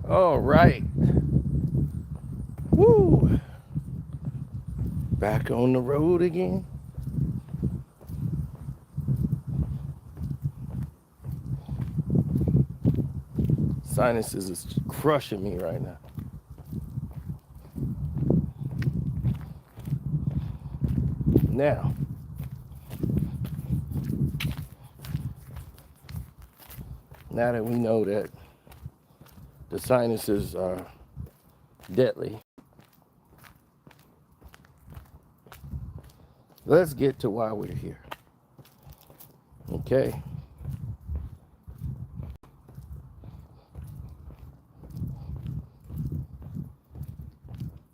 All right. Woo. Back on the road again. Sinuses is crushing me right now. Now, now that we know that the sinuses are deadly, let's get to why we're here. Okay.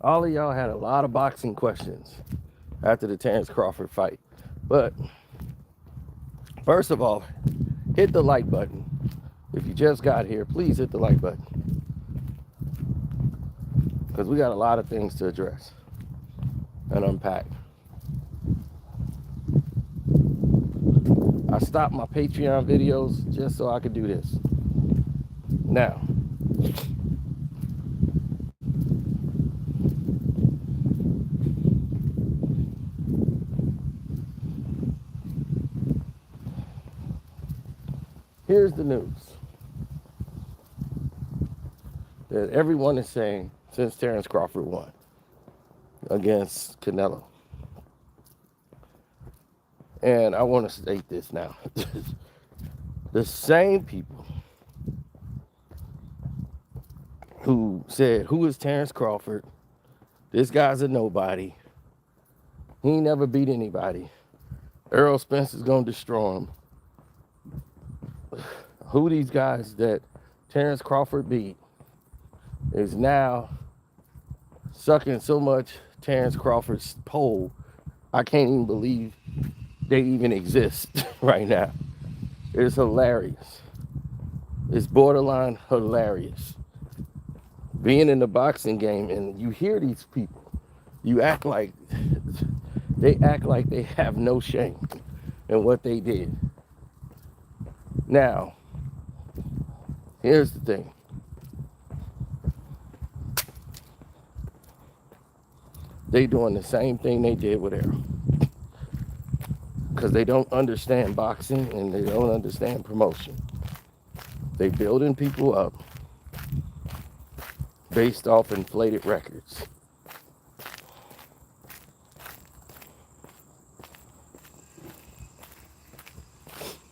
All of y'all had a lot of boxing questions after the Terence Crawford fight. But first of all, hit the like button. If you just got here, please hit the like button. Because we got a lot of things to address and unpack. I stopped my Patreon videos just so I could do this. Now, here's the news that everyone is saying since Terence Crawford won against Canelo. And I want to state this now. The same people who said, who is Terence Crawford? This guy's a nobody. He ain't never beat anybody. Errol Spence is going to destroy him. Who these guys that Terence Crawford beat is now sucking so much Terence Crawford's pole, I can't even believe they even exist right now. It's hilarious. It's borderline hilarious. Being in the boxing game and you hear these people, they act like they have no shame in what they did. Now, here's the thing. They doing the same thing they did with Errol. Because they don't understand boxing and they don't understand promotion. They building people up based off inflated records.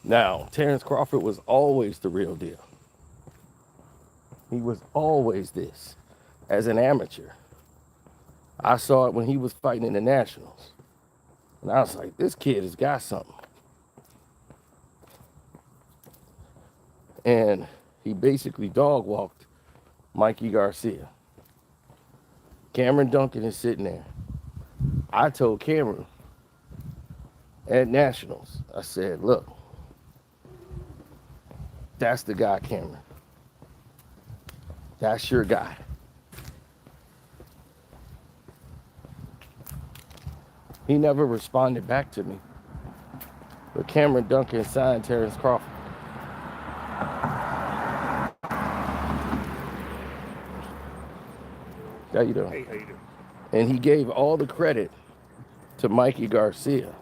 Now, Terence Crawford was always the real deal. He was always this as an amateur. I saw it when he was fighting in the Nationals. And I was like, this kid has got something. And he basically dog walked Mikey Garcia. Cameron Duncan is sitting there. I told Cameron at Nationals, I said, look, that's the guy, Cameron. That's your guy. He never responded back to me. But Cameron Duncan signed Terence Crawford. How you doing? Hey, how you doing? And he gave all the credit to Mikey Garcia.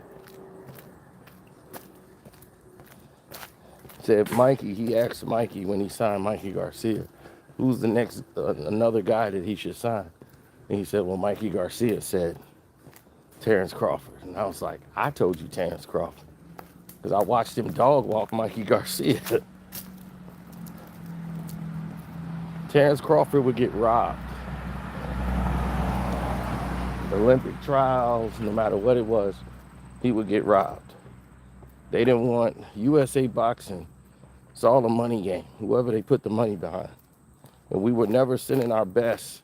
Said Mikey, he asked Mikey when he signed Mikey Garcia, who's the next, another guy that he should sign? And he said, well, Mikey Garcia said Terence Crawford. And I was like, I told you Terence Crawford. Because I watched him dog walk Mikey Garcia. Terence Crawford would get robbed. Olympic trials, no matter what it was, he would get robbed. They didn't want USA Boxing. It's all a money game, whoever they put the money behind. And we were never sending our best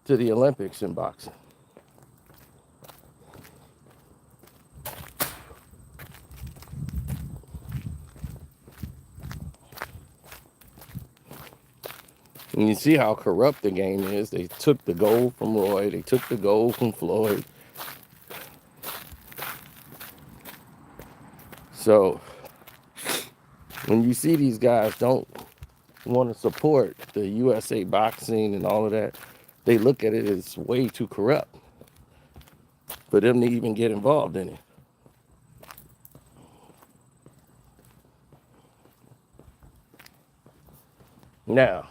to the Olympics in boxing. And you see how corrupt the game is. They took the gold from Roy. They took the gold from Floyd. So when you see these guys, don't want to support the USA boxing and all of that, they look at it as way too corrupt for them to even get involved in it. Now,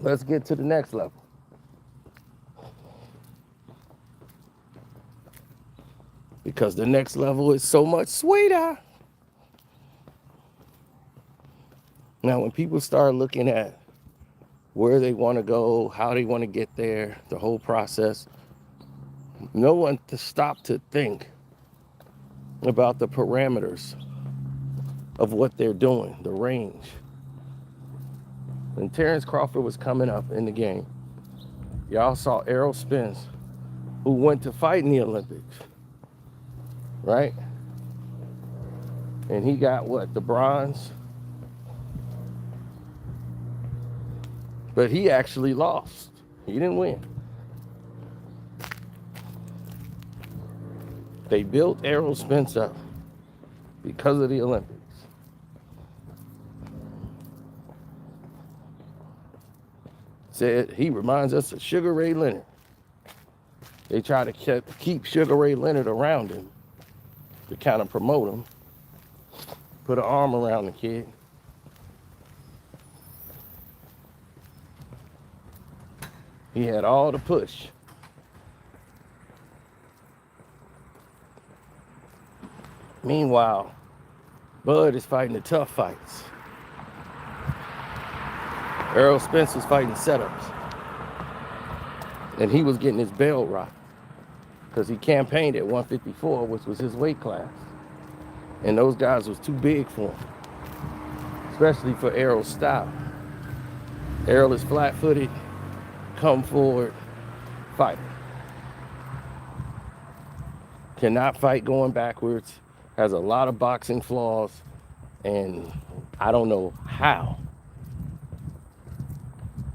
let's get to the next level. Because the next level is so much sweeter. Now, when people start looking at where they want to go, how they want to get there, the whole process, no one to stop to think about the parameters of what they're doing, the range. When Terence Crawford was coming up in the game, y'all saw Errol Spence, who went to fight in the Olympics, right? And he got what, the bronze? But he actually lost. He didn't win. They built Errol Spence up because of the Olympics. Said he reminds us of Sugar Ray Leonard. They try to keep Sugar Ray Leonard around him to kind of promote him, put an arm around the kid. He had all the push. Meanwhile, Bud is fighting the tough fights. Errol Spence was fighting setups. And he was getting his bell rocked because he campaigned at 154, which was his weight class. And those guys was too big for him, especially for Errol's style. Errol is flat-footed, come forward, fighter. Cannot fight going backwards, has a lot of boxing flaws, and I don't know how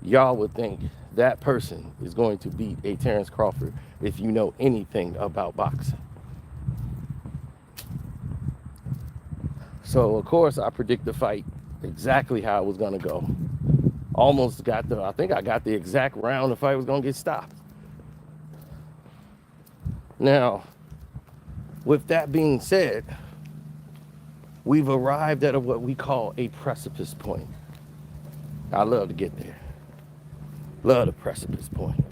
y'all would think that person is going to beat a Terence Crawford if you know anything about boxing. So, of course, I predict the fight exactly how it was going to go. Almost got I think I got the exact round the fight was going to get stopped. Now, with that being said, we've arrived at what we call a precipice point. I love to get there. Love the precipice point.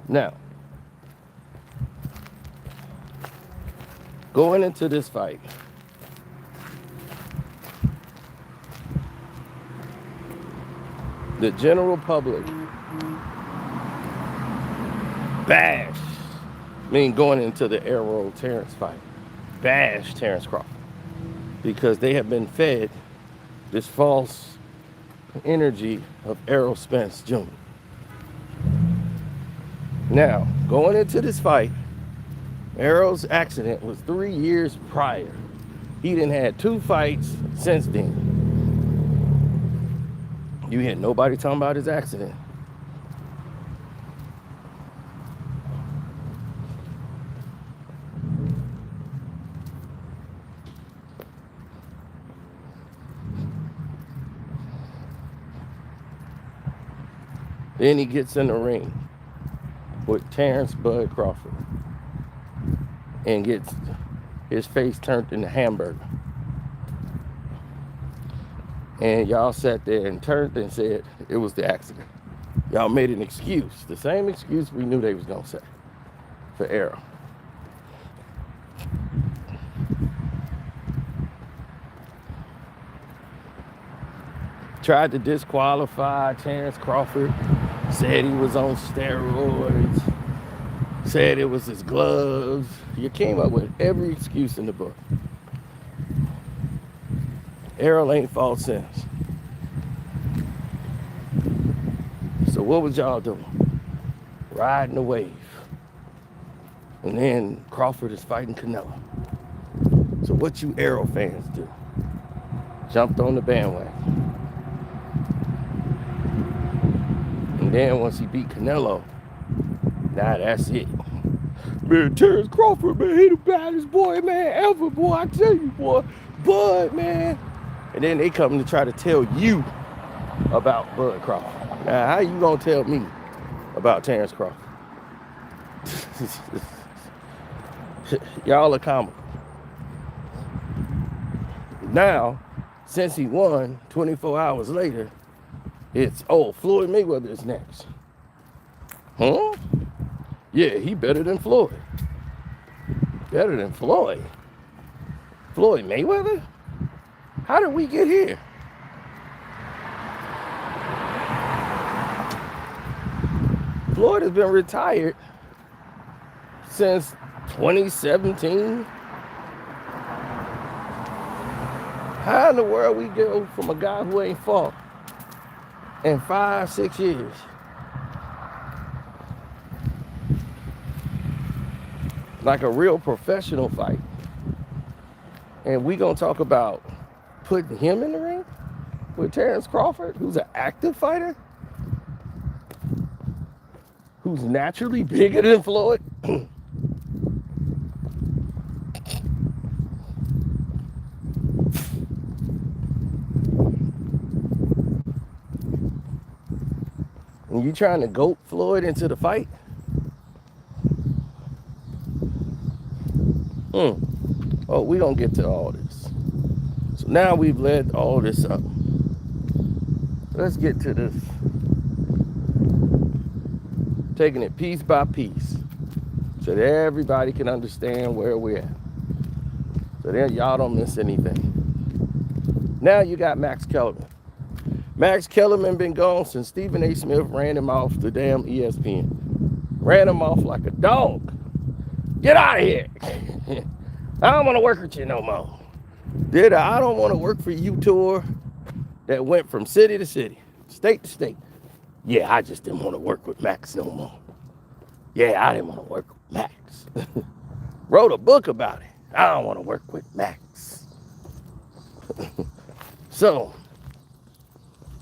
Now, going into this fight, the general public bash, going into the Errol Terence fight, bash Terence Crawford because they have been fed this false energy of Errol Spence Jr. Now, going into this fight, Errol's accident was 3 years prior. He done had 2 fights since then. You hear nobody talking about his accident. Then he gets in the ring with Terence Bud Crawford and gets his face turned into hamburger. And y'all sat there and turned and said it was the accident. Y'all made an excuse, the same excuse we knew they was gonna say for Errol. Tried to disqualify Terence Crawford, said he was on steroids, said it was his gloves. You came up with every excuse in the book. Errol ain't fought since. So what was y'all doing? Riding the wave. And then Crawford is fighting Canelo. So what you Arrow fans do? Jumped on the bandwagon. And then once he beat Canelo, now that's it. Man, Terence Crawford, man, he the baddest boy, man, ever, boy. I tell you, boy. Bud, man. And then they come to try to tell you about Bud Crawford. Now, how you gonna tell me about Terence Crawford? Y'all are comical. Now, since he won, 24 hours later, it's, oh, Floyd Mayweather is next. Huh? Yeah, he better than Floyd. Better than Floyd? Floyd Mayweather? How did we get here? Floyd has been retired since 2017. How in the world we go from a guy who ain't fought in 5-6 years? Like a real professional fight. And we gonna talk about putting him in the ring with Terence Crawford, who's an active fighter, who's naturally bigger than Floyd. And you trying to goat Floyd into the fight? Oh, we don't get to all this. So now we've led all this up. Let's get to this. Taking it piece by piece so that everybody can understand where we're at. So that y'all don't miss anything. Now you got Max Kellerman. Max Kellerman been gone since Stephen A. Smith ran him off the damn ESPN. Ran him off like a dog. Get out of here. I don't want to work with you no more. Did I don't want to work for you tour that went from city to city, state to state. Yeah, I just didn't want to work with Max no more. Yeah, I didn't want to work with Max. Wrote a book about it. I don't want to work with Max. So,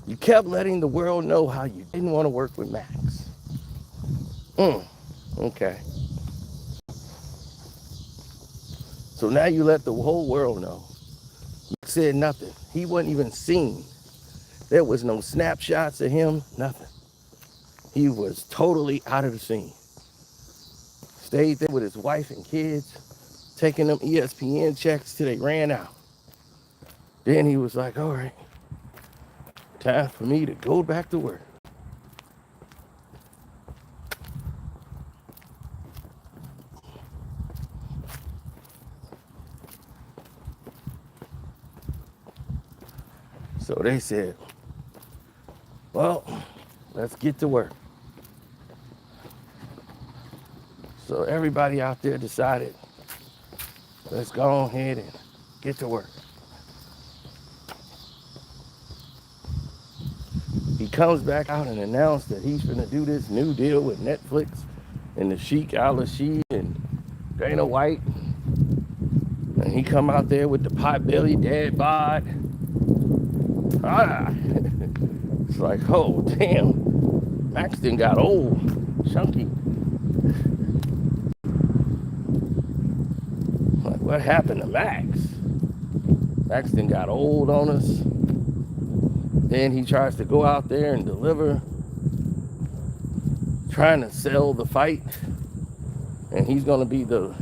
you kept letting the world know how you didn't want to work with Max. Okay. So now you let the whole world know. Max said nothing. He wasn't even seen. There was no snapshots of him, nothing. He was totally out of the scene. Stayed there with his wife and kids, taking them ESPN checks till they ran out. Then he was like, all right, time for me to go back to work. So they said, well, let's get to work. So everybody out there decided, let's go ahead and get to work. He comes back out and announced that he's gonna do this new deal with Netflix and the Sheik Al-Rashid and Dana White. And he come out there with the pot-belly dad bod. It's like, oh, damn. Max done got old, chunky. Like, what happened to Max? Max done got old on us. Then he tries to go out there and deliver, trying to sell the fight. And he's going to be the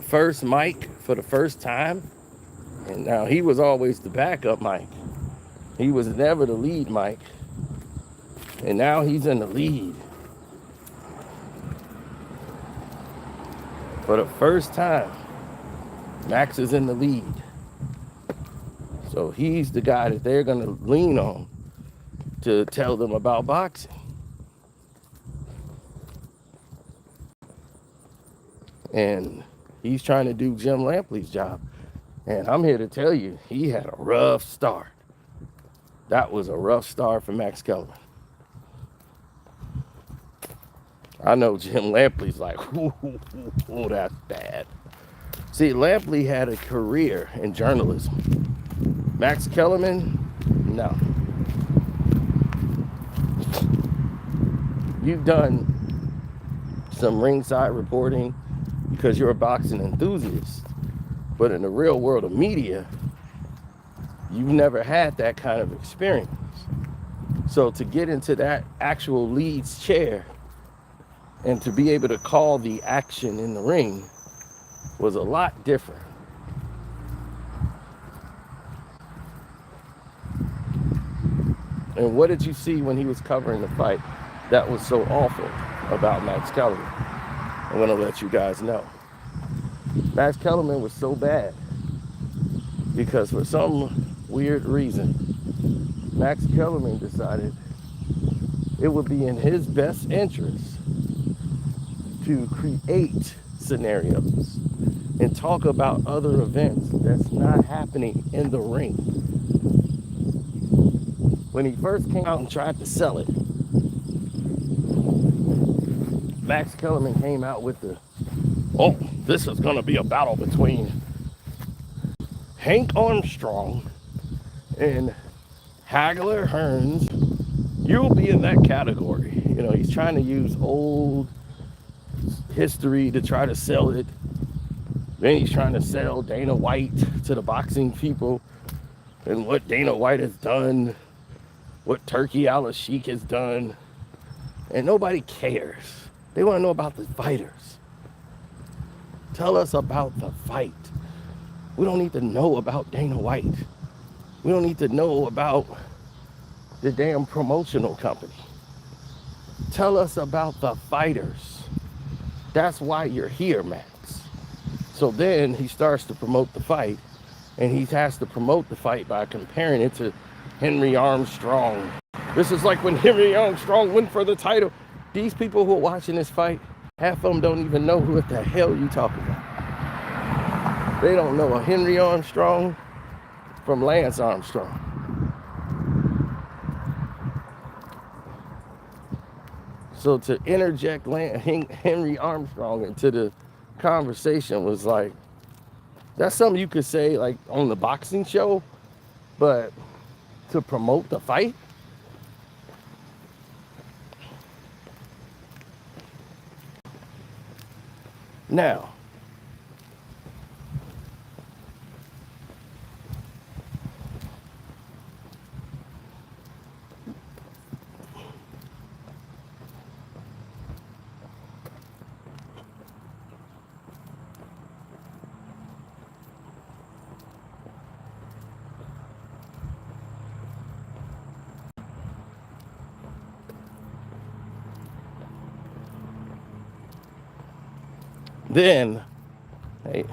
first mic for the first time. And now he was always the backup mic. He was never the lead mic. And now he's in the lead. For the first time, Max is in the lead. So he's the guy that they're going to lean on to tell them about boxing. And he's trying to do Jim Lampley's job. And I'm here to tell you, he had a rough start. That was a rough start for Max Kellerman. I know Jim Lampley's like, ooh, that's bad. See, Lampley had a career in journalism. Max Kellerman, no. You've done some ringside reporting because you're a boxing enthusiast. But in the real world of media, you've never had that kind of experience. So to get into that actual lead's chair and to be able to call the action in the ring was a lot different. And what did you see when he was covering the fight that was so awful about Max Kellerman? I'm going to let you guys know. Max Kellerman was so bad because for some weird reason, Max Kellerman decided it would be in his best interest to create scenarios and talk about other events that's not happening in the ring. When he first came out and tried to sell it, Max Kellerman came out with the, oh, this is going to be a battle between Hank Armstrong and Hagler Hearns. You'll be in that category. You know, he's trying to use old history to try to sell it. Then he's trying to sell Dana White to the boxing people and what Dana White has done, what Turkey Al-Sheikh has done. And nobody cares. They want to know about the fighters. Tell us about the fight. We don't need to know about Dana White. We don't need to know about the damn promotional company. Tell us about the fighters. That's why you're here, Max. So then he starts to promote the fight, and he has to promote the fight by comparing it to Henry Armstrong. This is like when Henry Armstrong went for the title. These people who are watching this fight, half of them don't even know what the hell you talking about. They don't know a Henry Armstrong from Lance Armstrong. So to interject Henry Armstrong into the conversation was like, that's something you could say like on the boxing show, but to promote the fight? Now, then, hey,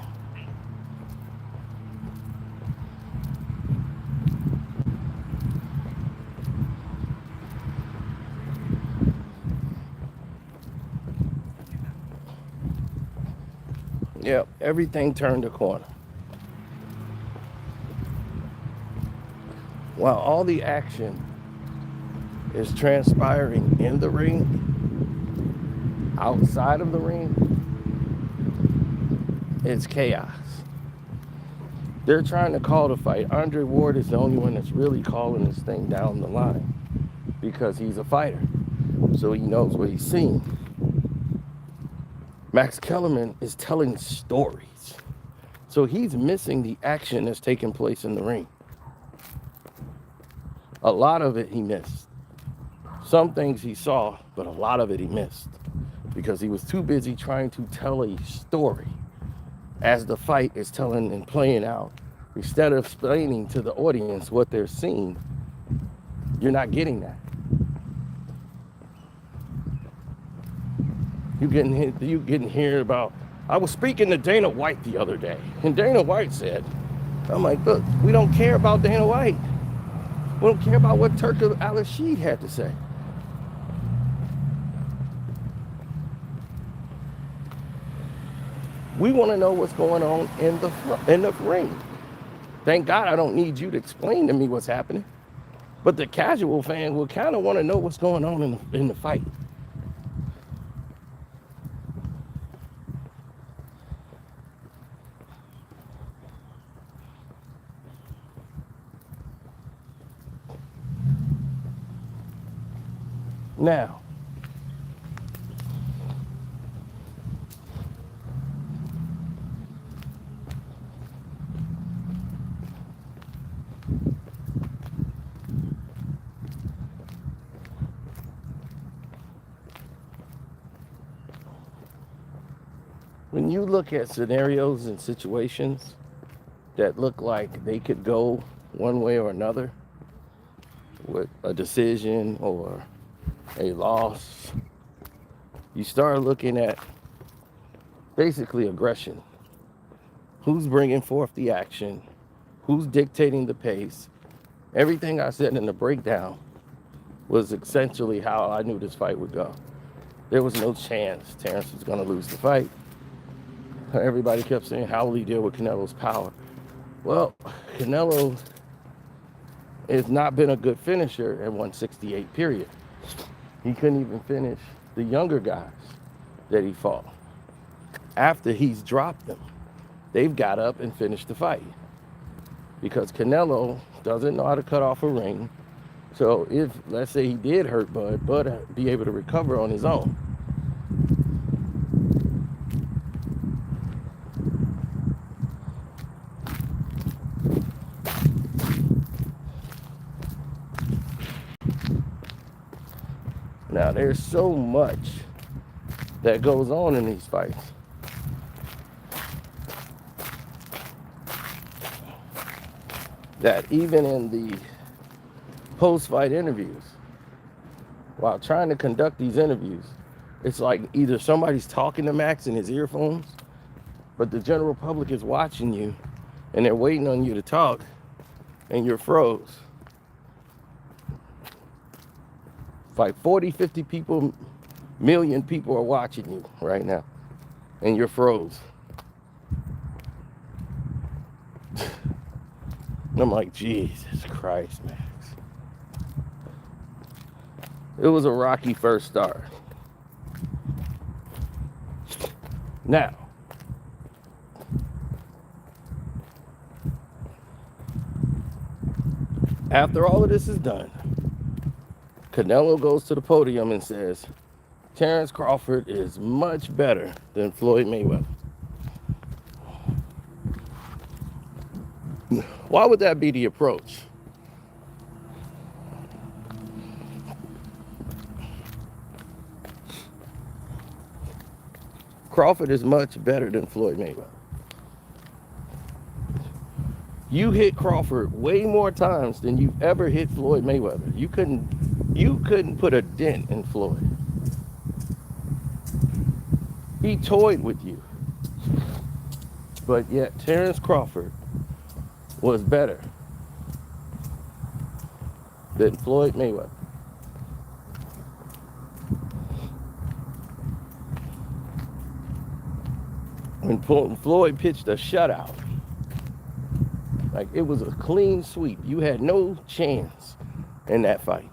yeah, everything turned a corner. While all the action is transpiring in the ring, outside of the ring, it's chaos. They're trying to call the fight. Andre Ward is the only one that's really calling this thing down the line because he's a fighter, so he knows what he's seeing. Max Kellerman is telling stories, so he's missing the action that's taking place in the ring. A lot of it he missed. Some things he saw, but a lot of it he missed because he was too busy trying to tell a story as the fight is telling and playing out. Instead of explaining to the audience what they're seeing, you're not getting that. You getting here about, I was speaking to Dana White the other day, and Dana White said, I'm like, look, we don't care about Dana White. We don't care about what Turkey Al-Sheikh had to say. We want to know what's going on in the ring. Thank God I don't need you to explain to me what's happening. But the casual fan will kind of want to know what's going on in the fight. Now, when you look at scenarios and situations that look like they could go one way or another with a decision or a loss, you start looking at basically aggression. Who's bringing forth the action? Who's dictating the pace? Everything I said in the breakdown was essentially how I knew this fight would go. There was no chance Terence was going to lose the fight. Everybody kept saying, how will he deal with Canelo's power? Well, Canelo has not been a good finisher at 168, period. He couldn't even finish the younger guys that he fought. After he's dropped them, they've got up and finished the fight. Because Canelo doesn't know how to cut off a ring. So if, let's say he did hurt Bud would be able to recover on his own. Now, there's so much that goes on in these fights. That even in the post-fight interviews, while trying to conduct these interviews, it's like either somebody's talking to Max in his earphones, but the general public is watching you and they're waiting on you to talk and you're froze. Like 40, 50 people, million people are watching you right now and you're froze. I'm like, Jesus Christ, Max. It was a rocky first start. Now, after all of this is done, Canelo goes to the podium and says, Terence Crawford is much better than Floyd Mayweather. Why would that be the approach? Crawford is much better than Floyd Mayweather. You hit Crawford way more times than you've ever hit Floyd Mayweather. You couldn't put a dent in Floyd. He toyed with you. But yet Terence Crawford was better than Floyd Mayweather. When Floyd pitched a shutout, like it was a clean sweep. You had no chance in that fight.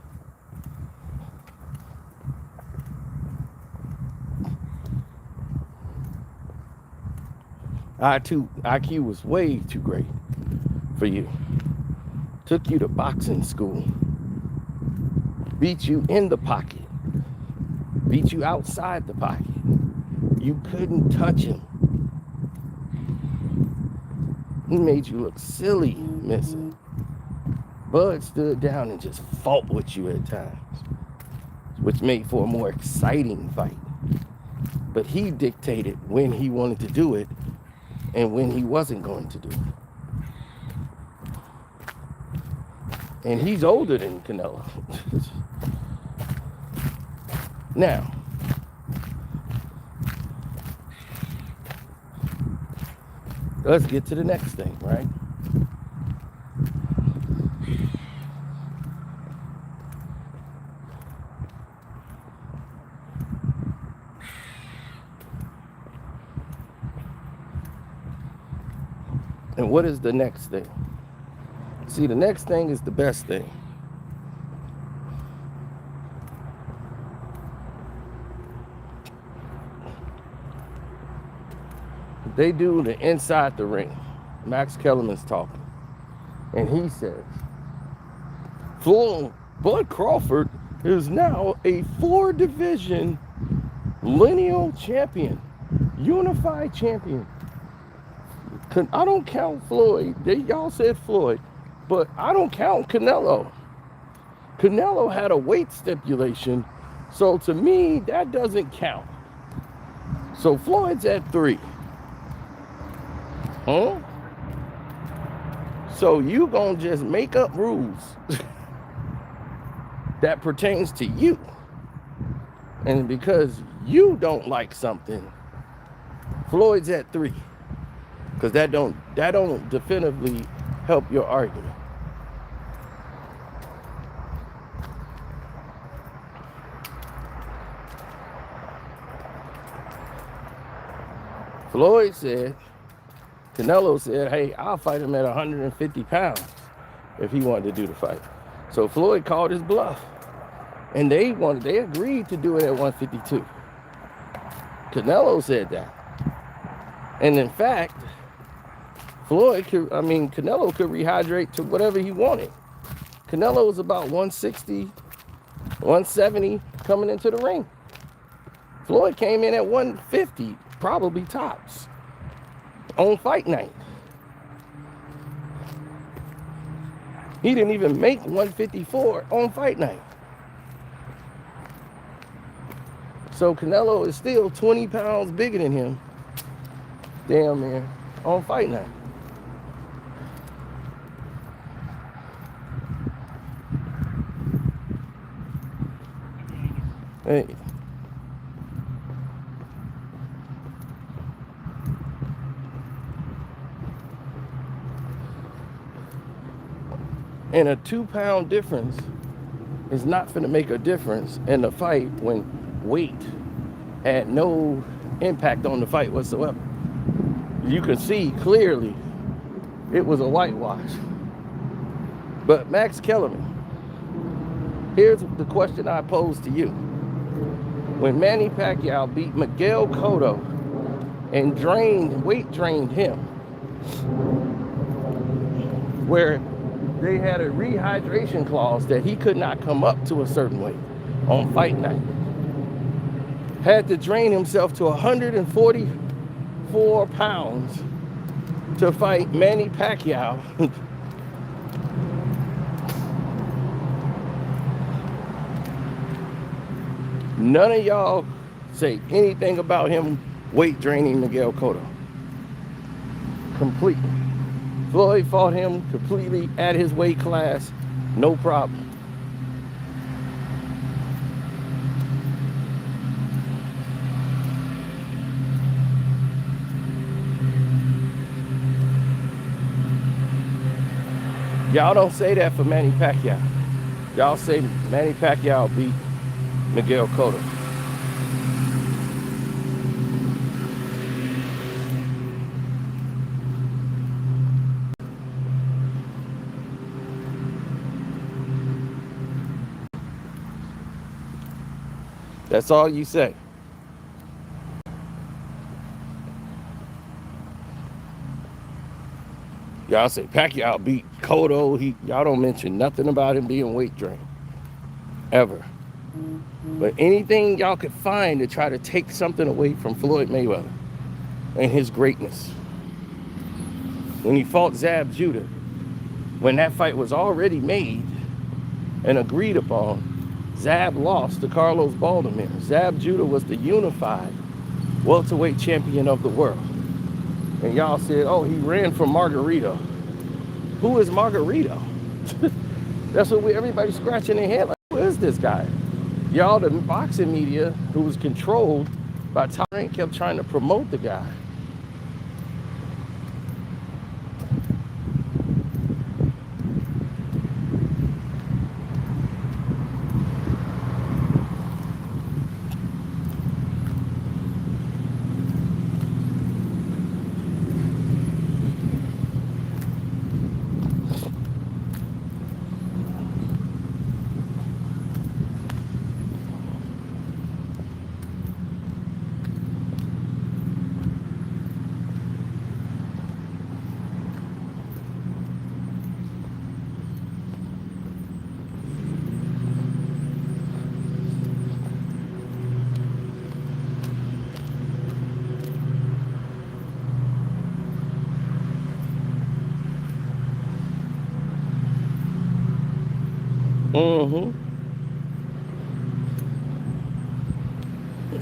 IQ was way too great for you. Took you to boxing school. Beat you in the pocket. Beat you outside the pocket. You couldn't touch him. He made you look silly missing. Bud stood down and just fought with you at times, which made for a more exciting fight. But he dictated when he wanted to do it and when he wasn't going to do it. And he's older than Canelo. Now, let's get to the next thing, right? And what is the next thing? See, the next thing is the best thing. They do the inside the ring. Max Kellerman's talking. And he says, Bud Crawford is now a 4-division lineal champion, unified champion. I don't count Floyd. Y'all said Floyd, but I don't count Canelo. Canelo had a weight stipulation, so to me, that doesn't count. So Floyd's at 3. Huh? So you gonna just make up rules that pertains to you. And because you don't like something, Floyd's at 3. Because that don't definitively help your argument. Floyd said, Canelo said, hey, I'll fight him at 150 pounds if he wanted to do the fight. So Floyd called his bluff. And they agreed to do it at 152. Canelo said that. And in fact, Canelo could rehydrate to whatever he wanted. Canelo was about 160, 170 coming into the ring. Floyd came in at 150, probably tops, on fight night. He didn't even make 154 on fight night. So Canelo is still 20 pounds bigger than him, damn near, on fight night. Hey. And a 2-pound difference is not going to make a difference in the fight when weight had no impact on the fight whatsoever. You can see clearly it was a whitewash. But Max Kellerman, here's the question I pose to you. When Manny Pacquiao beat Miguel Cotto and weight drained him, where they had a rehydration clause that he could not come up to a certain weight on fight night, had to drain himself to 144 pounds to fight Manny Pacquiao. None of y'all say anything about him weight draining Miguel Cotto. Completely. Floyd fought him completely at his weight class, no problem. Y'all don't say that for Manny Pacquiao. Y'all say Manny Pacquiao beat Miguel Cotto. That's all you say. Y'all say Pacquiao beat Cotto. Y'all don't mention nothing about him being weight drained. Ever. But anything y'all could find to try to take something away from Floyd Mayweather and his greatness. When he fought Zab Judah, when that fight was already made and agreed upon, Zab lost to Carlos Baldomir. Zab Judah was the unified welterweight champion of the world. And y'all said, oh, he ran from Margarito. Who is Margarito? That's what everybody's scratching their head like, who is this guy? Y'all, the boxing media, who was controlled by Tyson, kept trying to promote the guy.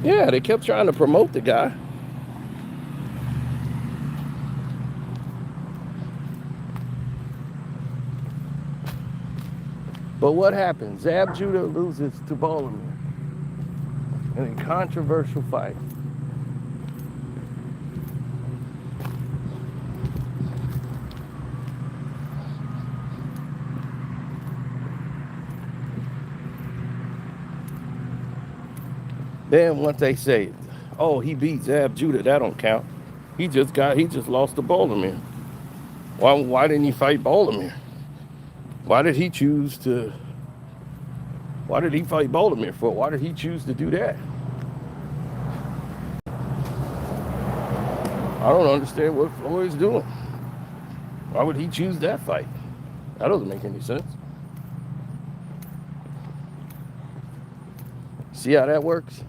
Yeah, they kept trying to promote the guy. But what happens? Zab Judah loses to Baltimore in a controversial fight. Then once they say, oh, he beat Zab Judah, that don't count. He just lost to Baltimore. Why didn't he fight Baltimore? Why did he fight Baltimore for? Why did he choose to do that? I don't understand what Floyd's doing. Why would he choose that fight? That doesn't make any sense. See how that works?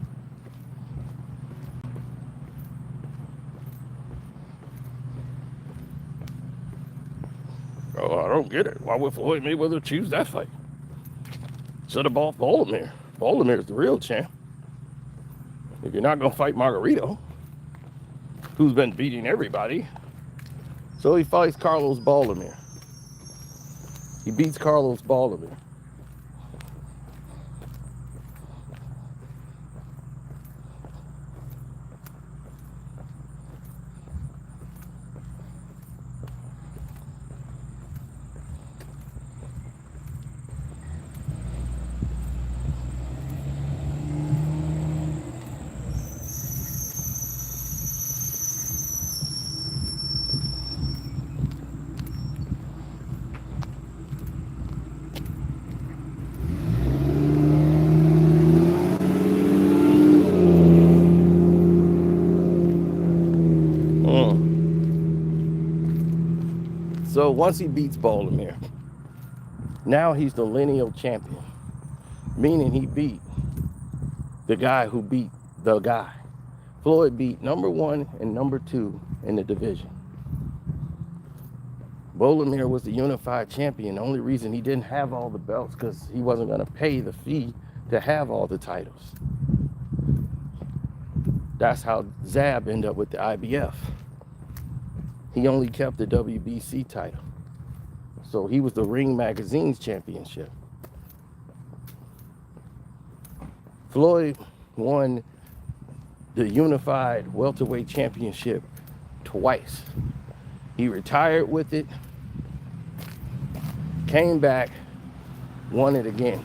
Oh, I don't get it. Why would Floyd Mayweather choose that fight? Should have bought Baltimore. Baltimore's the real champ. If you're not going to fight Margarito, who's been beating everybody. So he fights Carlos Baltimore. He beats Carlos Baltimore. So once he beats Baltimore, now he's the lineal champion, meaning he beat the guy who beat the guy. Floyd beat number 1 and number 2 in the division. Baltimore was the unified champion. The only reason he didn't have all the belts because he wasn't going to pay the fee to have all the titles. That's how Zab ended up with the IBF. He only kept the WBC title. So he was the Ring Magazine's championship. Floyd won the unified welterweight championship twice. He retired with it, came back, won it again.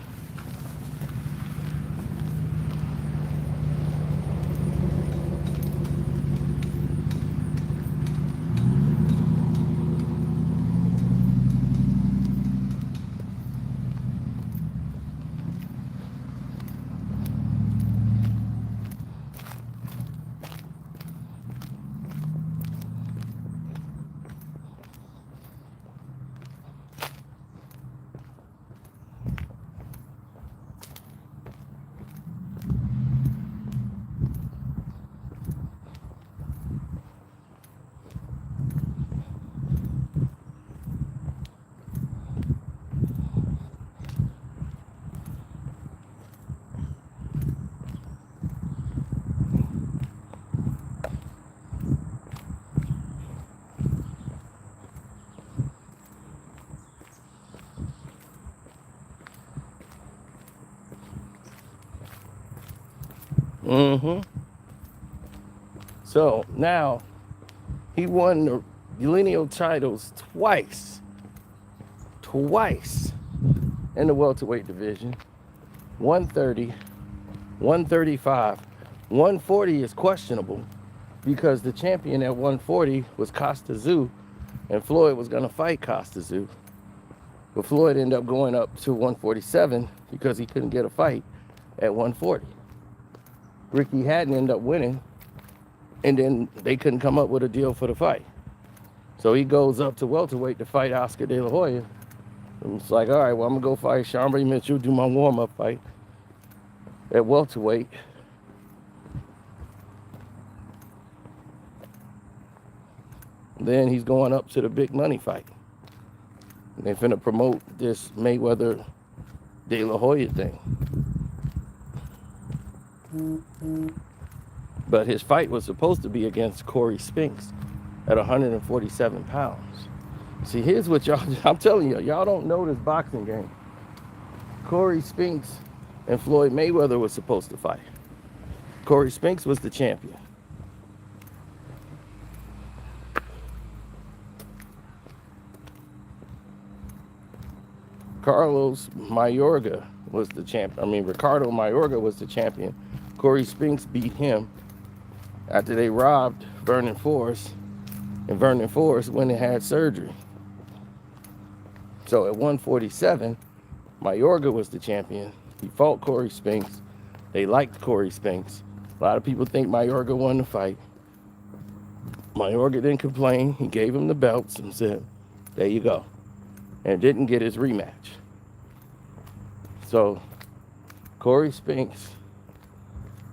So now he won the lineal titles twice in the welterweight division. 130, 135, 140 is questionable because the champion at 140 was Costa Tszyu, and Floyd was going to fight Costa Tszyu. But Floyd ended up going up to 147 because he couldn't get a fight at 140. Ricky Hatton ended up winning, and then they couldn't come up with a deal for the fight. So he goes up to welterweight to fight Oscar De La Hoya. And it's like, all right, well, I'm going to go fight Shambre Mitchell, do my warm-up fight at welterweight. Then he's going up to the big money fight. And they're finna promote this Mayweather De La Hoya thing. But his fight was supposed to be against Corey Spinks at 147 pounds. See, here's what y'all, I'm telling you, y'all don't know this boxing game. Corey Spinks and Floyd Mayweather were supposed to fight. Corey Spinks was the champion. Carlos Mayorga was the champion. Ricardo Mayorga was the champion. Corey Spinks beat him after they robbed Vernon Forrest, and Vernon Forrest went and had surgery. So at 147, Mayorga was the champion. He fought Corey Spinks. They liked Corey Spinks. A lot of people think Mayorga won the fight. Mayorga didn't complain. He gave him the belts and said, there you go. And didn't get his rematch. So Corey Spinks,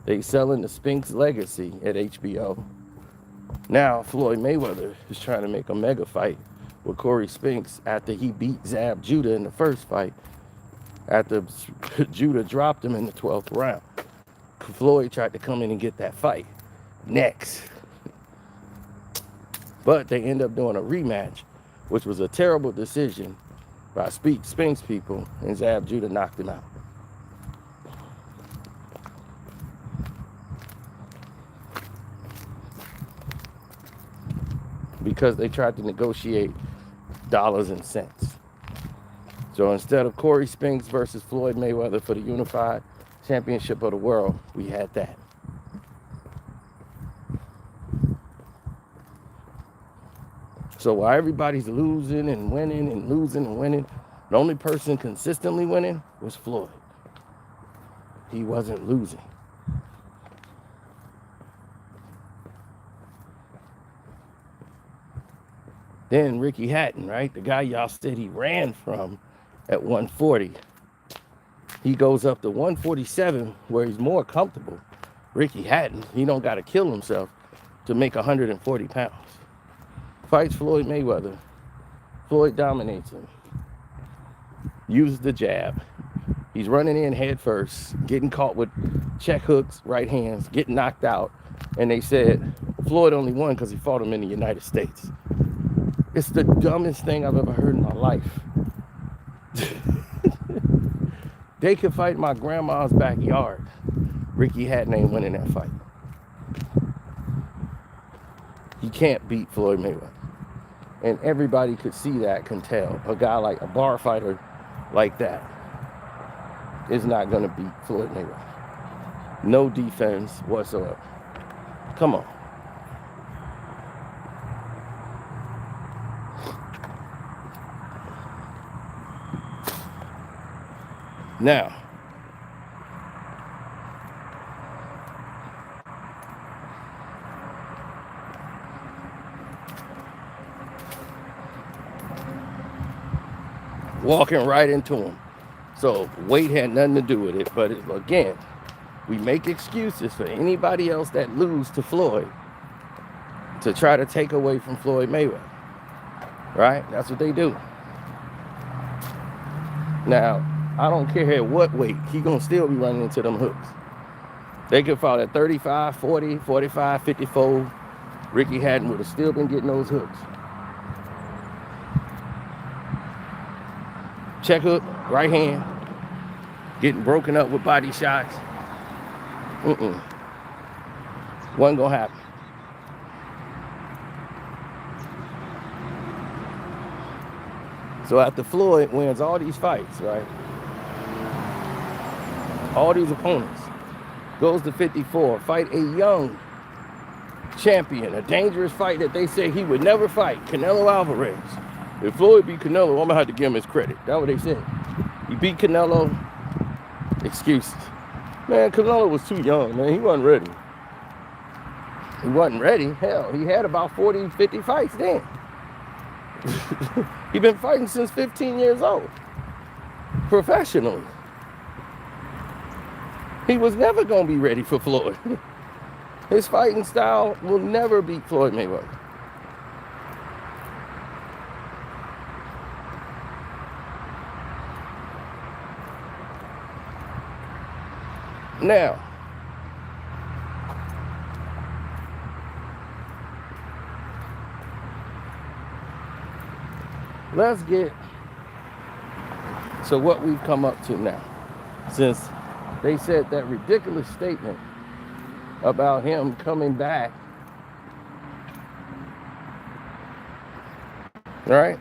they selling the Spinks legacy at HBO. Now Floyd Mayweather is trying to make a mega fight with Corey Spinks after he beat Zab Judah in the first fight, after Judah dropped him in the 12th round. Floyd tried to come in and get that fight next. But they end up doing a rematch, which was a terrible decision by Spinks people, and Zab Judah knocked him out. Because they tried to negotiate dollars and cents. So instead of Corey Spinks versus Floyd Mayweather for the unified championship of the world, we had that. So while everybody's losing and winning and losing and winning, the only person consistently winning was Floyd. He wasn't losing. Then Ricky Hatton, right? The guy y'all said he ran from at 140. He goes up to 147 where he's more comfortable. Ricky Hatton, he don't got to kill himself to make 140 pounds. Fights Floyd Mayweather. Floyd dominates him. Uses the jab. He's running in head first, getting caught with check hooks, right hands, getting knocked out. And they said Floyd only won because he fought him in the United States. It's the dumbest thing I've ever heard in my life. They could fight my grandma's backyard. Ricky Hatton ain't winning that fight. He can't beat Floyd Mayweather. And everybody could see that, can tell. A guy like a bar fighter like that is not going to beat Floyd Mayweather. No defense whatsoever. Come on. Now, walking right into him. So weight had nothing to do with it. But again, we make excuses for anybody else that lose to Floyd to try to take away from Floyd Mayweather. Right? That's what they do. Now, I don't care at what weight, he gonna still be running into them hooks. They could fight at 35, 40, 45, 54. Ricky Hatton would have still been getting those hooks. Check hook, right hand, getting broken up with body shots. Wasn't gonna happen. So after Floyd wins all these fights, right? All these opponents, goes to 54, fight a young champion, a dangerous fight that they say he would never fight, Canelo Alvarez. If Floyd beat Canelo, I'm gonna have to give him his credit. That's what they said. He beat Canelo, excuses. Man, Canelo was too young, man. He wasn't ready. He wasn't ready. Hell, he had about 40, 50 fights then. He's been fighting since 15 years old, professionally. He was never going to be ready for Floyd. His fighting style will never beat Floyd Mayweather. Now, let's get to what we've come up to now. Since they said that ridiculous statement about him coming back, right?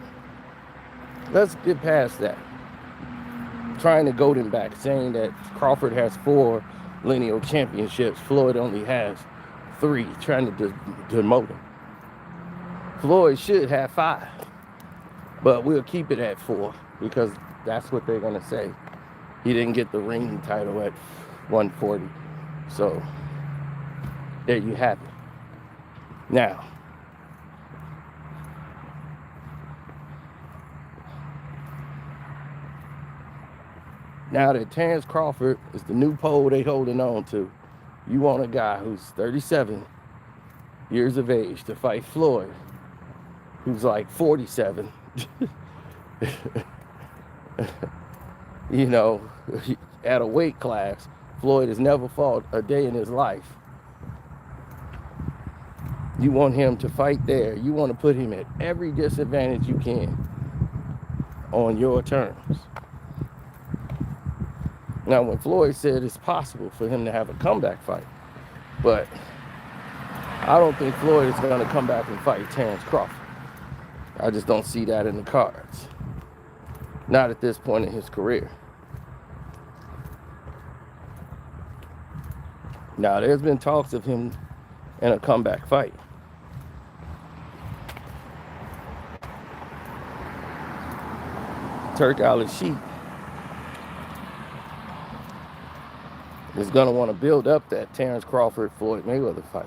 Let's get past that. Trying to goad him back, saying that Crawford has 4 lineal championships, Floyd only has 3, trying to demote him. Floyd should have 5, but we'll keep it at 4 because that's what they're gonna say. He didn't get the ring title at 140, so there you have it. Now that Terence Crawford is the new pole they holding on to, you want a guy who's 37 years of age to fight Floyd, who's like 47. You know, at a weight class, Floyd has never fought a day in his life. You want him to fight there. You want to put him at every disadvantage you can on your terms. Now, when Floyd said it's possible for him to have a comeback fight, but I don't think Floyd is going to come back and fight Terence Crawford. I just don't see that in the cards. Not at this point in his career. Now, there's been talks of him in a comeback fight. Turk Al-Sheikh is going to want to build up that Terence Crawford-Floyd Mayweather fight.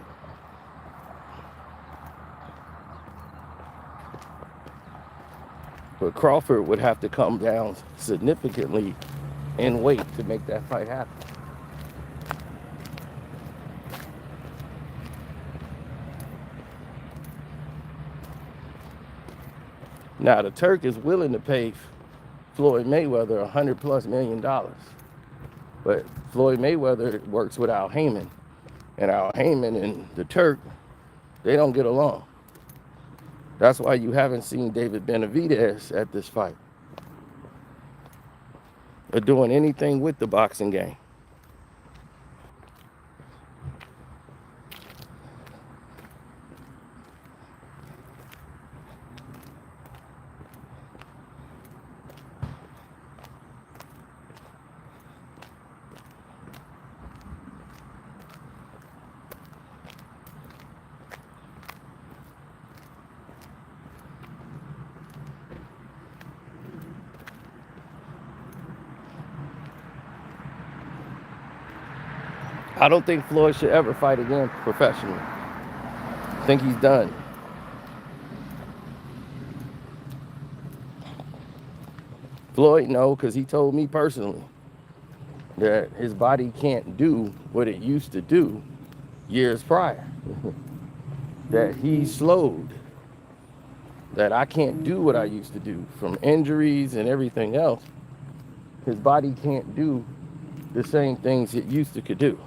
But Crawford would have to come down significantly in weight to make that fight happen. Now, the Turk is willing to pay Floyd Mayweather $100+ million. But Floyd Mayweather works with Al Heyman. And Al Heyman and the Turk, they don't get along. That's why you haven't seen David Benavidez at this fight or doing anything with the boxing game. I don't think Floyd should ever fight again professionally. I think he's done. Floyd, no, because he told me personally that his body can't do what it used to do years prior. That he slowed. That I can't do what I used to do from injuries and everything else. His body can't do the same things it used to could do.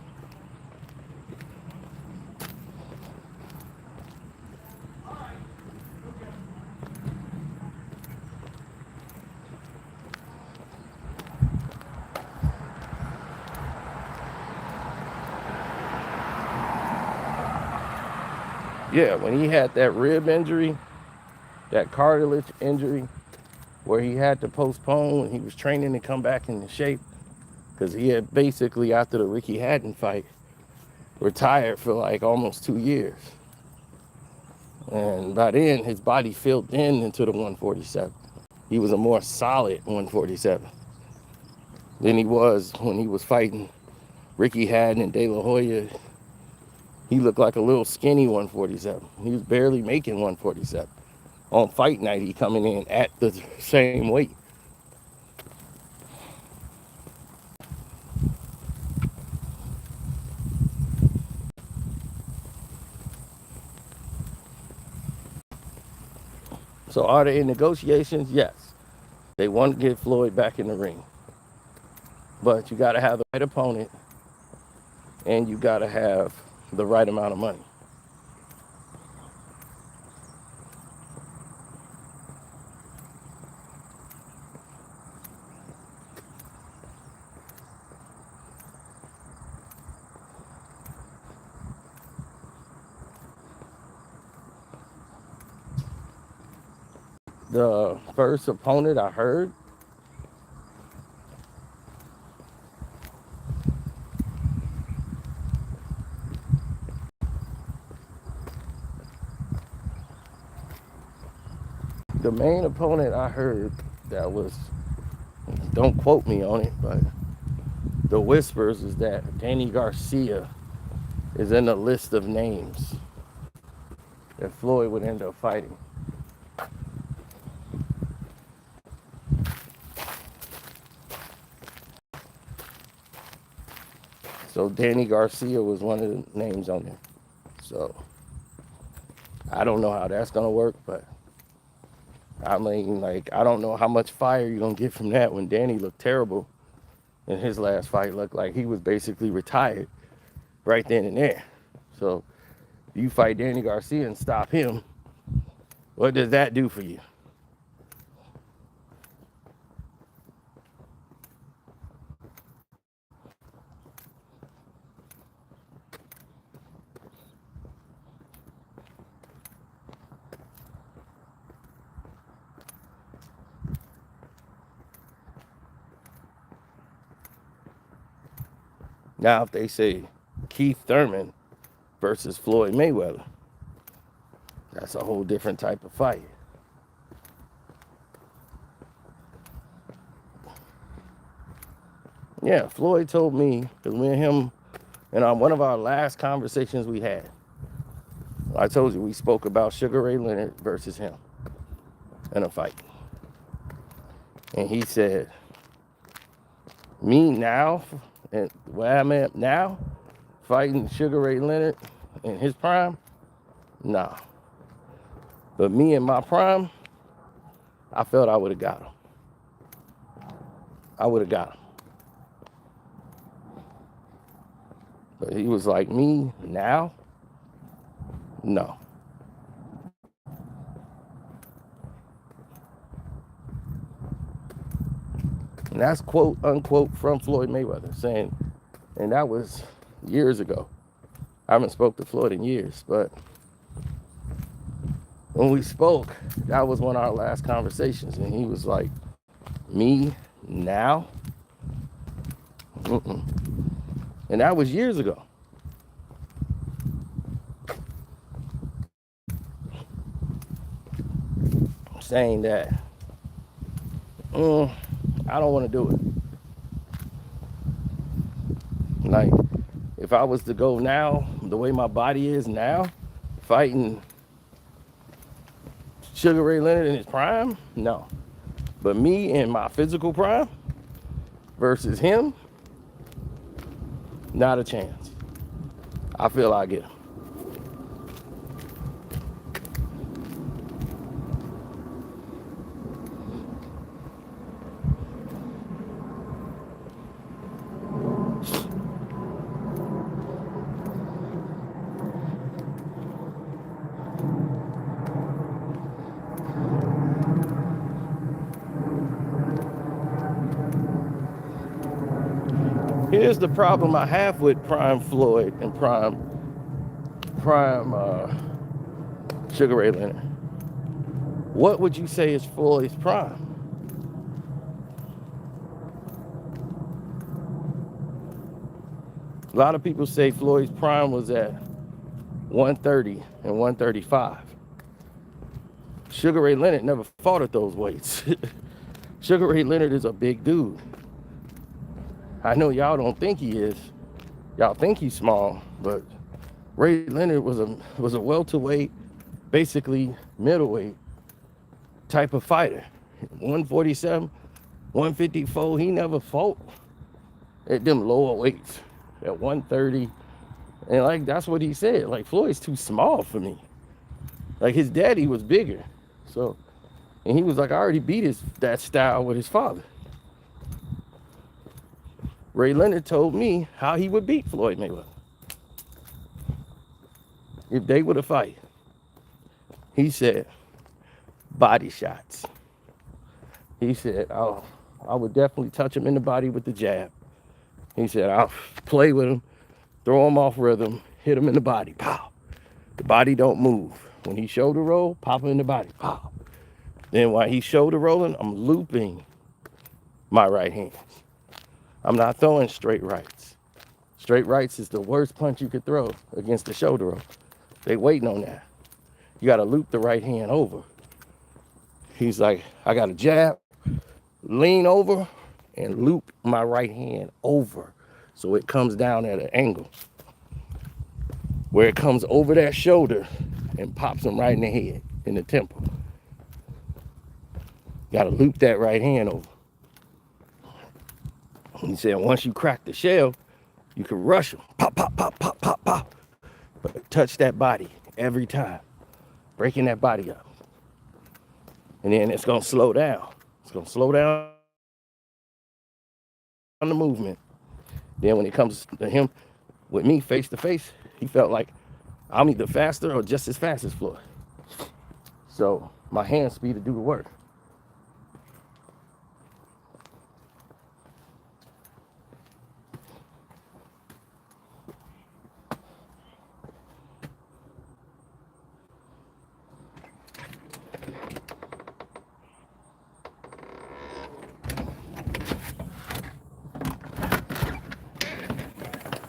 Yeah, when he had that rib injury, that cartilage injury, where he had to postpone when he was training to come back into shape, because he had basically, after the Ricky Hatton fight, retired for like almost 2 years. And by then, his body filled in into the 147. He was a more solid 147 than he was when he was fighting Ricky Hatton and De La Hoya. He looked like a little skinny 147. He was barely making 147. On fight night, he coming in at the same weight. So are they in negotiations? Yes. They want to get Floyd back in the ring. But you got to have the right opponent and you got to have the right amount of money. The first opponent I heard, the main opponent I heard that was, don't quote me on it, but the whispers is that Danny Garcia is in the list of names that Floyd would end up fighting. So Danny Garcia was one of the names on there. So I don't know how that's gonna work, but I mean, like, I don't know how much fire you're gonna get from that when Danny looked terrible in his last fight. Looked like he was basically retired right then and there. So you fight Danny Garcia and stop him, what does that do for you? Now, if they say Keith Thurman versus Floyd Mayweather, that's a whole different type of fight. Yeah, Floyd told me, because me and him, and on one of our last conversations we had, I told you we spoke about Sugar Ray Leonard versus him in a fight. And he said, me now, and where I'm at now, fighting Sugar Ray Leonard in his prime, nah. But me in my prime, I felt I would have got him. I would have got him. But he was like, me now? No. And that's quote unquote from Floyd Mayweather saying, and that was years ago. I haven't spoke to Floyd in years, but when we spoke, that was one of our last conversations. And he was like, me now? Mm-mm. And that was years ago. Saying that, I don't want to do it. Like, if I was to go now, the way my body is now, fighting Sugar Ray Leonard in his prime, no. But me in my physical prime versus him, not a chance. I feel I get him. Here's the problem I have with Prime Floyd and Prime Sugar Ray Leonard. What would you say is Floyd's prime? A lot of people say Floyd's prime was at 130 and 135. Sugar Ray Leonard never fought at those weights. Sugar Ray Leonard is a big dude. I know y'all don't think he is. Y'all think he's small, but Ray Leonard was a welterweight, basically middleweight type of fighter. 147, 154, he never fought at them lower weights, at 130. And like, that's what he said. Like, Floyd's too small for me. Like, his daddy was bigger. So, and he was like, I already beat that style with his father. Ray Leonard told me how he would beat Floyd Mayweather if they were to fight. He said, body shots. He said, oh, I would definitely touch him in the body with the jab. He said, I'll play with him, throw him off rhythm, hit him in the body, pow. The body don't move. When he shoulder roll, pop him in the body, pow. Then while he's shoulder rolling, I'm looping my right hand. I'm not throwing straight rights. Straight rights is the worst punch you could throw against the shoulder roll. They waiting on that. You got to loop the right hand over. He's like, I got a jab, lean over, and loop my right hand over so it comes down at an angle where it comes over that shoulder and pops him right in the head, in the temple. Got to loop that right hand over. He said, once you crack the shell, you can rush him. Pop, pop, pop, pop, pop, pop. But touch that body every time, breaking that body up. And then it's going to slow down. It's going to slow down the movement. Then when it comes to him, with me face to face, he felt like I'm either faster or just as fast as Floyd. So my hand speed to do the work.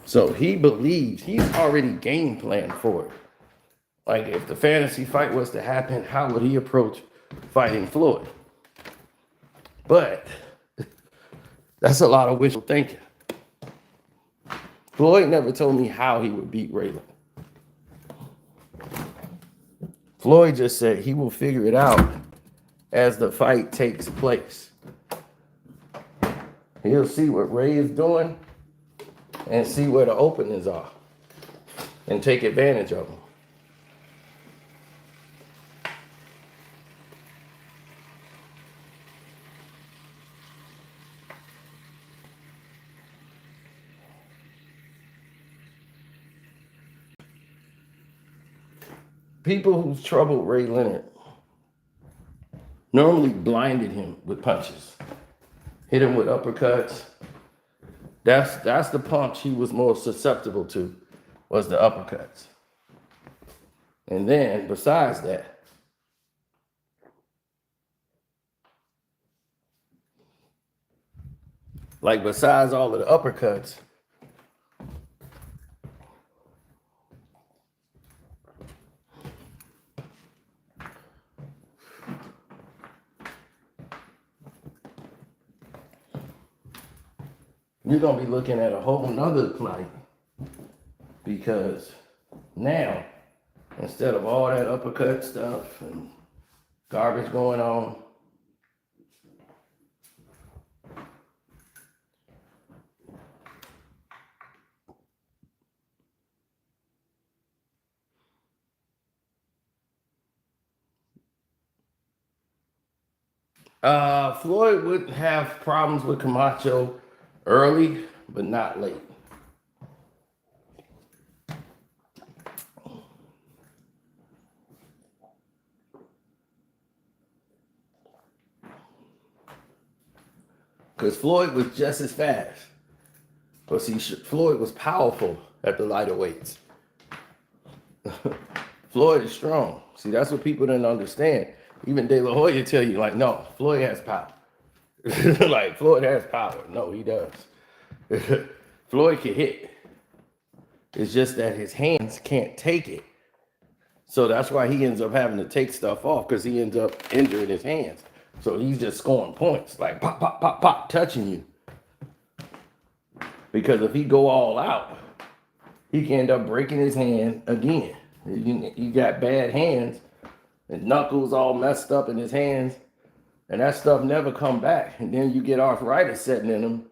So he believes he's already game planned for it. Like if the fantasy fight was to happen, how would he approach fighting Floyd? But that's a lot of wishful thinking. Floyd never told me how he would beat Raylan. Floyd just said he will figure it out as the fight takes place. He'll see what Ray is doing and see where the openings are and take advantage of them. People who've troubled Ray Leonard normally blinded him with punches, hit him with uppercuts. That's the punch he was more susceptible to, was the uppercuts. And then besides that, like besides all of the uppercuts, you're going to be looking at a whole nother fight, because now, instead of all that uppercut stuff and garbage going on, Floyd would have problems with Camacho early, but not late. Because Floyd was just as fast. But see, Floyd was powerful at the lighter weights. Floyd is strong. See, that's what people didn't understand. Even De La Hoya tell you, like, no, Floyd has power. Like, Floyd has power. No, he does. Floyd can hit. It's just that his hands can't take it. So that's why he ends up having to take stuff off, because he ends up injuring his hands. So he's just scoring points, like pop, pop, pop, pop, touching you. Because if he go all out, he can end up breaking his hand again. You got bad hands, and knuckles all messed up in his hands, and that stuff never come back. And then you get arthritis setting in them.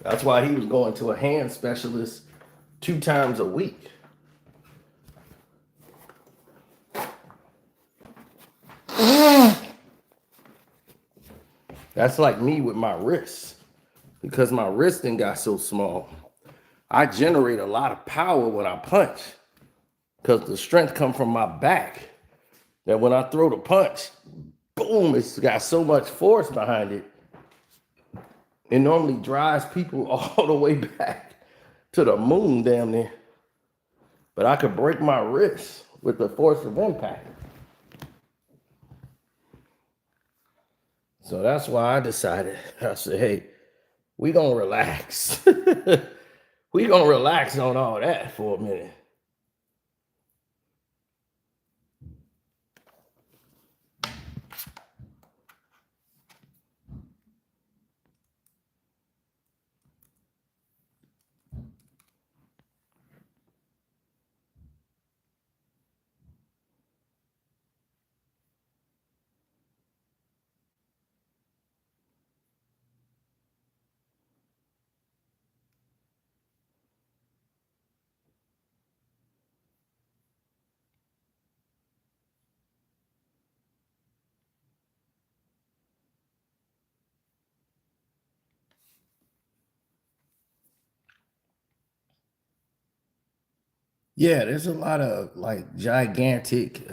That's why he was going to a hand specialist 2 times a week. That's like me with my wrists because my wrist then got so small. I generate a lot of power when I punch because the strength come from my back. That when I throw the punch, boom, it's got so much force behind it. It normally drives people all the way back to the moon, damn near. But I could break my wrist with the force of impact. So that's why I decided, I said, hey, we gonna relax. We gonna relax on all that for a minute. Yeah, there's a lot of like gigantic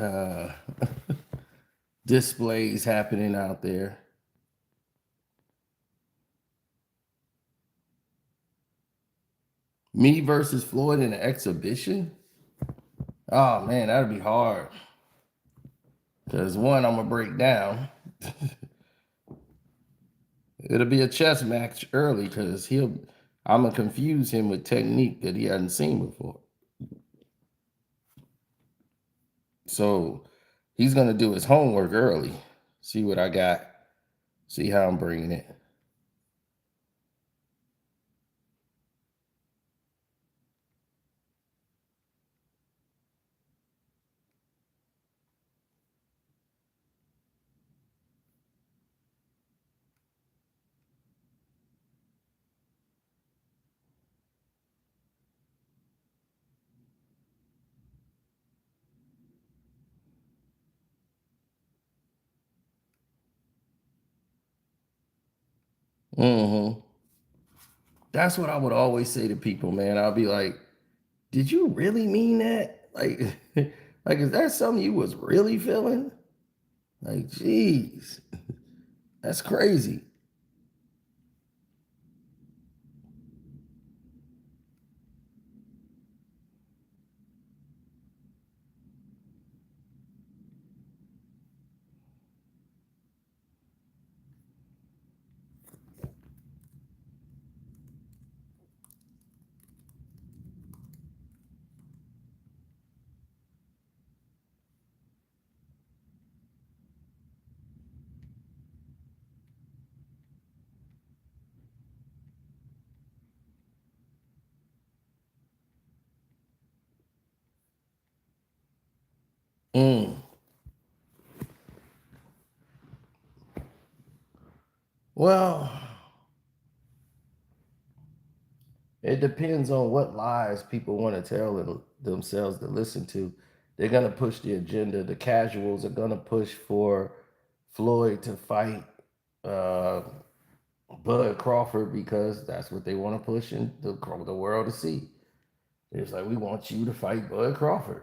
displays happening out there. Me versus Floyd in an exhibition? Oh man, that'd be hard. Because one, I'm gonna break down. It'll be a chess match early because I'm gonna confuse him with technique that he hadn't seen before. So he's gonna do his homework early. See what I got. See how I'm bringing it. Hmm. That's what I would always say to people, man. I'll be like, "Did you really mean that? Like, like is that something you was really feeling? Like, geez, that's crazy." Mm. Well, it depends on what lies people want to tell themselves to listen to. They're gonna push the agenda. The casuals are gonna push for Floyd to fight uh, Bud Crawford because that's what they want to push in the world to see. It's like we want you to fight Bud Crawford.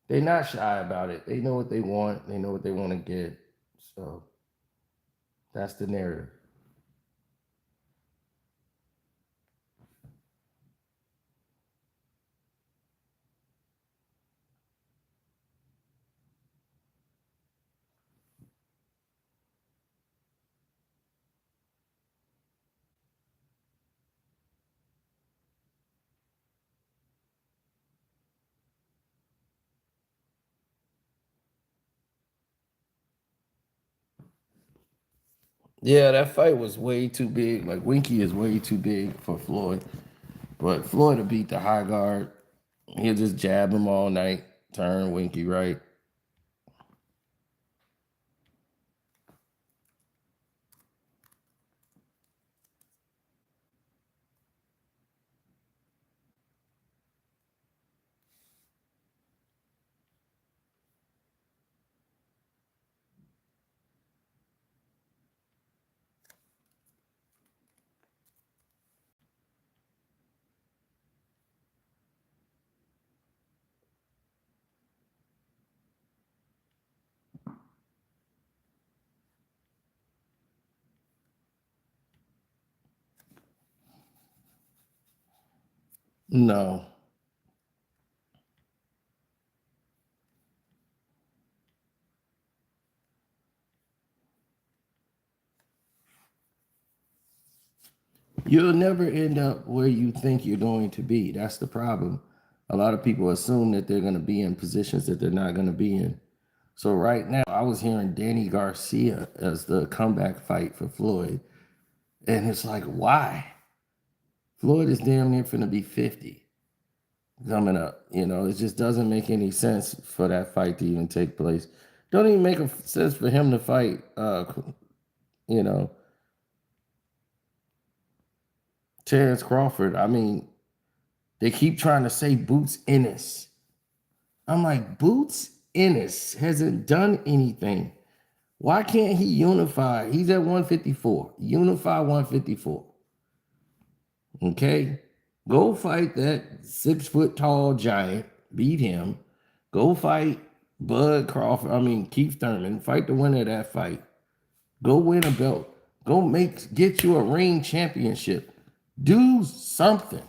They're not shy about it. They know what they want. They know what they want to get. So that's the narrative. Yeah, that fight was way too big. Like Winky is way too big for Floyd. But Floyd will beat the high guard. He'll just jab him all night, turn Winky right. No. You'll never end up where you think you're going to be. That's the problem. A lot of people assume that they're going to be in positions that they're not going to be in. So right now, I was hearing Danny Garcia as the comeback fight for Floyd, and it's like, why? Floyd is damn near finna be 50 coming up. You know, it just doesn't make any sense for that fight to even take place. Don't even make sense for him to fight. You know, Terence Crawford. I mean, they keep trying to say Boots Ennis. I'm like, Boots Ennis hasn't done anything. Why can't he unify? He's at 154. Unify 154. Okay? Go fight that 6 foot tall giant. Beat him. Go fight Bud Crawford. I mean, Keith Thurman. Fight the winner of that fight. Go win a belt. Go get you a ring championship. Do something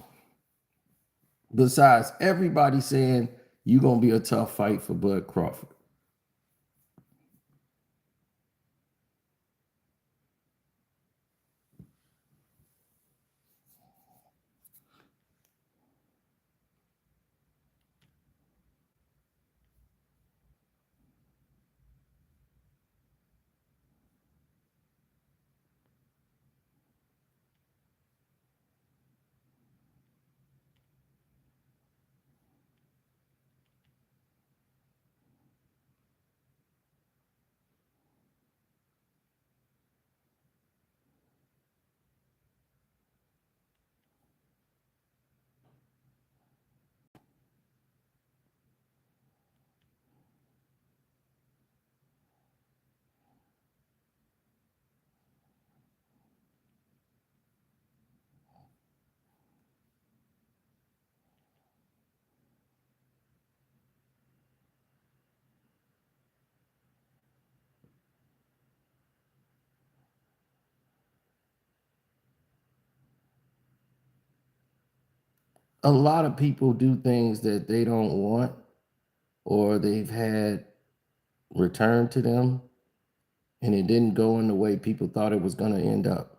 besides everybody saying you're gonna be a tough fight for Bud Crawford. A lot of people do things that they don't want or they've had returned to them and it didn't go in the way people thought it was going to end up.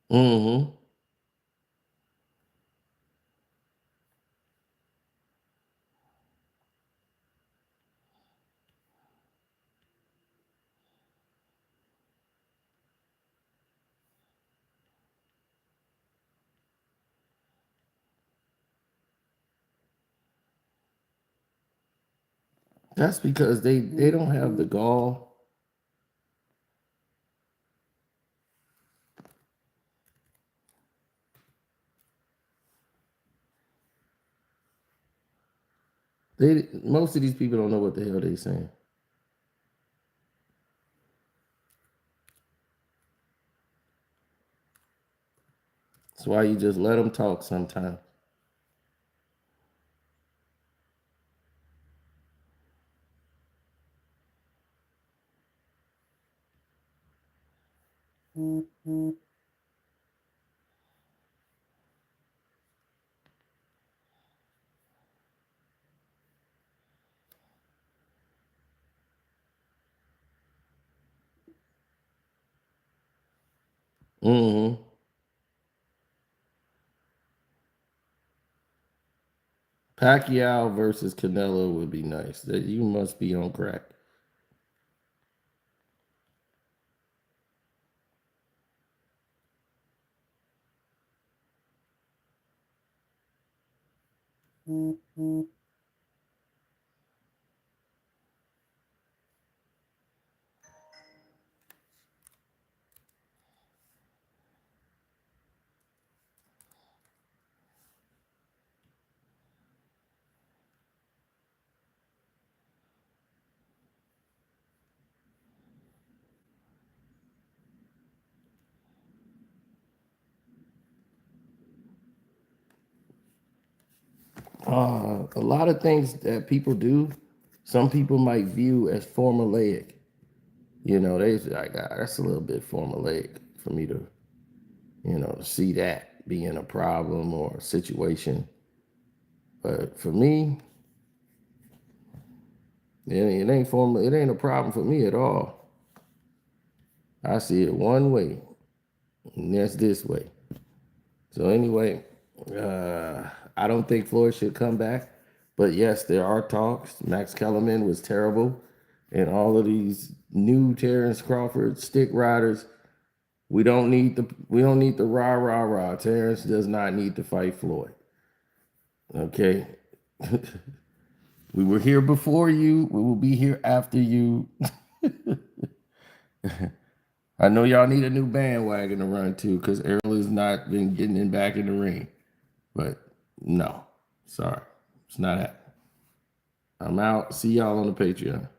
Mm-hmm. That's because they don't have the gall. Most of these people don't know what the hell they saying. That's why you just let them talk sometimes. Mm-hmm. Pacquiao versus Canelo would be nice. That you must be on crack. A lot of things that people do, some people might view as formulaic. You know, they like, that's a little bit formulaic for me to, see that being a problem or a situation. But for me, it ain't formal. It ain't a problem for me at all. I see it one way, and that's this way. So anyway, I don't think Floyd should come back. But yes, there are talks. Max Kellerman was terrible, and all of these new Terence Crawford stick riders. We don't need the rah rah rah. Terence does not need to fight Floyd. Okay. We were here before you. We will be here after you. I know y'all need a new bandwagon to run to because Errol has not been getting in back in the ring. But no, sorry, it's not happening. I'm out. See y'all on the Patreon.